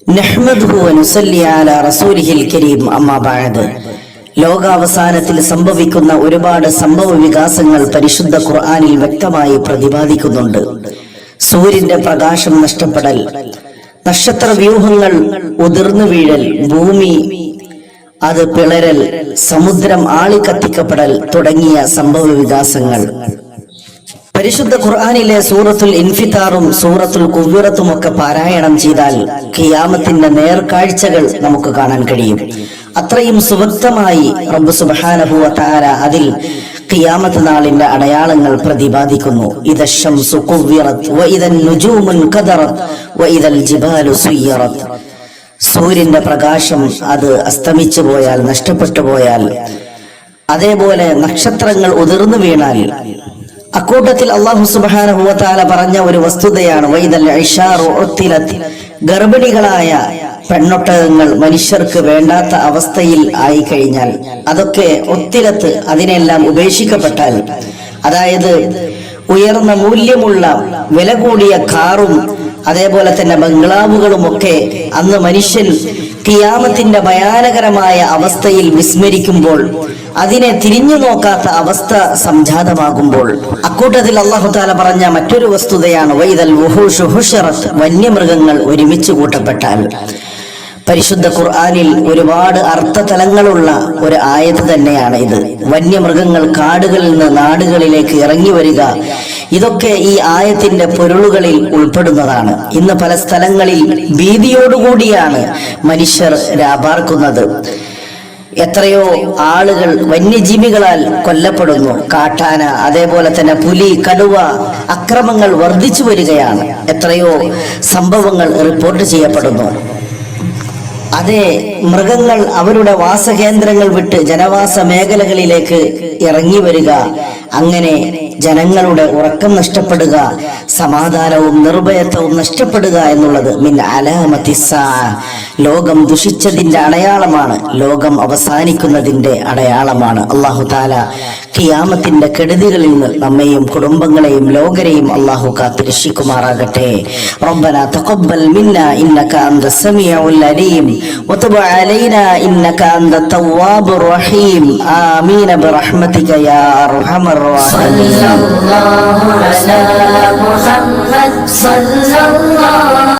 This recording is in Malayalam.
നഹ്മദുഹു വനുസല്ലി അലാ റസൂലിഹിൽ കരീം. അമ്മാ ബഅദ്. ലോകാവസാനത്തിൽ സംഭവിക്കുന്ന ഒരുപാട് സംഭവ വികാസങ്ങൾ പരിശുദ്ധ ഖുർആനിൽ വ്യക്തമായി പ്രതിപാദിക്കുന്നുണ്ട്. സൂര്യന്റെ പ്രകാശം നഷ്ടപ്പെടൽ, നക്ഷത്ര വ്യൂഹങ്ങൾ ഉതിർന്നു വീഴൽ, ഭൂമി അത് പിളരൽ, സമുദ്രം ആളിക്കത്തിക്കപ്പെടൽ തുടങ്ങിയ സംഭവ വികാസങ്ങൾ പരിശുദ്ധ ഖുർആനിലെ സൂറത്തുൽ ഇൻഫിതാറും സൂറത്തുൽ കുവ്വിറത്തും ഒക്കെ പാരായണം ചെയ്താൽ ഖിയാമത്തിന്റെ നേർക്കാഴ്ചകൾ നമുക്ക് കാണാൻ കഴിയും. അത്രയും സുവക്തമായി റബ്ബ് സുബ്ഹാനഹു വ തആല അതിൽ ഖിയാമത്ത് നാളിന്റെ അടയാളങ്ങൾ പ്രതിപാദിക്കുന്നു. ഇദശംസു കുവ്വിറത് വ ഇദൻ നുജൂമുൻ ഖദറത് വ ഇദൽ ജിബാലു സുയ്യറത്. സൂര്യന്റെ പ്രകാശം അത് അസ്തമിച്ചു പോയാൽ, നഷ്ടപ്പെട്ടു പോയാൽ, അതേപോലെ നക്ഷത്രങ്ങൾ ഉതിർന്നു വീണാൽ, അക്കൂട്ടത്തിൽ അല്ലാഹു സുബ്ഹാനഹു വ തആല പറഞ്ഞ ഒരു വസ്തുതയാണ് വൈദൽ ഇശാറു ഉത്തിലത്. ഗർഭിണികളായ പെണ്ണൊട്ടകങ്ങൾ മനുഷ്യർക്ക് വേണ്ടാത്ത അവസ്ഥയിൽ ആയി കഴിഞ്ഞാൽ, അതൊക്കെ ഒത്തിലത്ത്, അതിനെല്ലാം ഉപേക്ഷിക്കപ്പെട്ടാൽ, അതായത് ഉയർന്ന മൂല്യമുള്ള വില കൂടിയ കാറും അതേപോലെ തന്നെ ബംഗ്ലാവുകളും ഒക്കെ അന്ന് മനുഷ്യൻ ഖിയാമത്തിന്റെ ഭയാനകരമായ അവസ്ഥയിൽ വിസ്മരിക്കുമ്പോൾ, അതിനെ തിരിഞ്ഞു നോക്കാത്ത അവസ്ഥ സംജാതമാകുമ്പോൾ, അക്കൂട്ടത്തിൽ അല്ലാഹു തആല പറഞ്ഞ മറ്റൊരു വസ്തുതയാണ് വൈദൽ വുഹൂഷു ഹുശറത്. വന്യമൃഗങ്ങൾ ഒരുമിച്ച് കൂട്ടപ്പെട്ടാൽ. പരിശുദ്ധ ഖുർആനിൽ ഒരുപാട് അർത്ഥതലങ്ങളുള്ള ഒരു ആയത്ത് തന്നെയാണ് ഇത്. വന്യമൃഗങ്ങൾ കാടുകളിൽ നിന്ന് നാടുകളിലേക്ക് ഇറങ്ങി വരിക, ഇതൊക്കെ ഈ ആയത്തിന്റെ പൊരുളുകളിൽ ഉൾപ്പെടുന്നതാണ്. ഇന്ന് പല സ്ഥലങ്ങളിൽ ഭീതിയോടുകൂടിയാണ് മനുഷ്യർ രാപാർക്കുന്നത്. എത്രയോ ആളുകൾ വന്യജീവികളാൽ കൊല്ലപ്പെടുന്നു. കാട്ടാന, അതേപോലെ തന്നെ പുലി, കടുവ, അക്രമങ്ങൾ വർദ്ധിച്ചു വരികയാണ്. എത്രയോ സംഭവങ്ങൾ റിപ്പോർട്ട് ചെയ്യപ്പെടുന്നു. അതേ മൃഗങ്ങൾ അവരുടെ വാസകേന്ദ്രങ്ങൾ വിട്ട് ജനവാസ മേഖലകളിലേക്ക് ഇറങ്ങി വരിക, അങ്ങനെ ജനങ്ങളുടെ ഉറക്കം നഷ്ടപ്പെടുക, സമാധാനവും നിർഭയത്വവും നഷ്ടപ്പെടുക എന്നുള്ളത് മിൻ അലാമത്തി സ്സാഅ, ലോകം ദുഷിച്ചതിന്റെ അടയാളമാണ്, ലോകം അവസാനിക്കുന്നതിന്റെ അടയാളമാണ്. അല്ലാഹു തആല ഖിയാമത്തിന്റെ കെടുതികളിൽ നിന്ന് നമ്മെയും കുടുംബങ്ങളെയും ലോകരെയും അല്ലാഹു കാത്തുരക്ഷിക്കുമാറാകട്ടെ. റബ്ബനാ തഖബ്ബൽ മിന്നാ ഇന്നക അൻതസ് സമീഉൽ അലീം വതുബ് അലൈനാ ഇന്നക അൻതത് തവ്വാബുർ റഹീം. ആമീൻ ബിറഹ്മതിക യാ അർഹമർ റഹീമീൻ. സല്ലല്ലാഹു അലാ മുഹമ്മദ് സല്ലല്ലാഹു